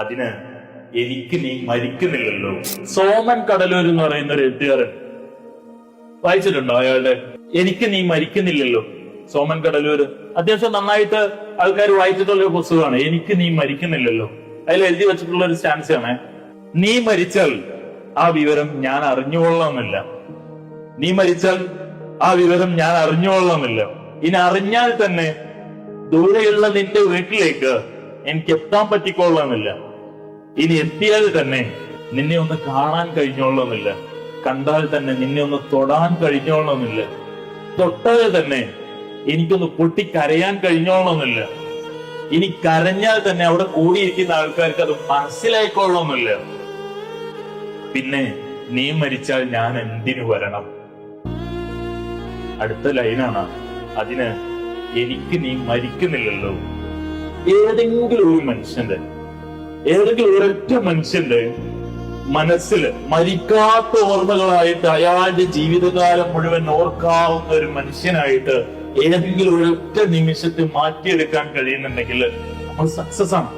അതിന് എനിക്ക് നീ മരിക്കുന്നില്ലല്ലോ. സോമൻ കടലൂർ എന്ന് പറയുന്ന ഒരു എഴുത്തുകാരൻ, വായിച്ചിട്ടുണ്ടോ അയാളുടെ എനിക്ക് നീ മരിക്കുന്നില്ലല്ലോ? സോമൻ കടലൂർ അത്യാവശ്യം നന്നായിട്ട് ആൾക്കാർ വായിച്ചിട്ടുള്ള ഒരു പുസ്തകമാണ് എനിക്ക് നീ മരിക്കുന്നില്ലല്ലോ. അതിൽ എഴുതി വെച്ചിട്ടുള്ള ഒരു സ്റ്റാൻസാണ്, നീ മരിച്ചാൽ ആ വിവരം ഞാൻ അറിഞ്ഞുകൊള്ളണമെന്നില്ല. നീ മരിച്ചാൽ ആ വിവരം ഞാൻ അറിഞ്ഞുകൊള്ളണമെന്നില്ല. ഇനി അറിഞ്ഞാൽ തന്നെ ദൂരെയുള്ള നിന്റെ വീട്ടിലേക്ക് എനിക്ക് എത്താൻ പറ്റിക്കൊള്ളണമെന്നില്ല. ഇനി എത്തിയാൽ തന്നെ നിന്നെ ഒന്ന് കാണാൻ കഴിഞ്ഞോളണമെന്നില്ല. കണ്ടാൽ തന്നെ നിന്നെ ഒന്ന് തൊടാൻ കഴിഞ്ഞോളണമെന്നില്ല. തൊട്ടാൽ തന്നെ എനിക്കൊന്ന് പൊട്ടിക്കരയാൻ കഴിഞ്ഞോളണമെന്നില്ല. ഇനി കരഞ്ഞാൽ തന്നെ അവിടെ കൂടിയിരിക്കുന്ന ആൾക്കാർക്ക് അത് മനസ്സിലായിക്കൊള്ളണമെന്നില്ല. പിന്നെ നീ മരിച്ചാൽ ഞാൻ എന്തിനു വരണം? അടുത്ത ലൈനാണ്, അതിന് എനിക്ക് നീ മരിക്കുന്നില്ലല്ലോ. ഏതെങ്കിലും ഒരു മനുഷ്യന്റെ, ഏതെങ്കിലും ഒരൊറ്റ മനുഷ്യന്റെ മനസ്സില് മരിക്കാത്ത ഓർമ്മകളായിട്ട് അയാളുടെ ജീവിതകാലം മുഴുവൻ ഓർക്കാവുന്ന ഒരു മനുഷ്യനായിട്ട് ഏതെങ്കിലും ഒരൊറ്റ നിമിഷത്തിൽ മാറ്റിയെടുക്കാൻ കഴിയുന്നുണ്ടെങ്കിൽ നമ്മൾ സക്സസ് ആണ്.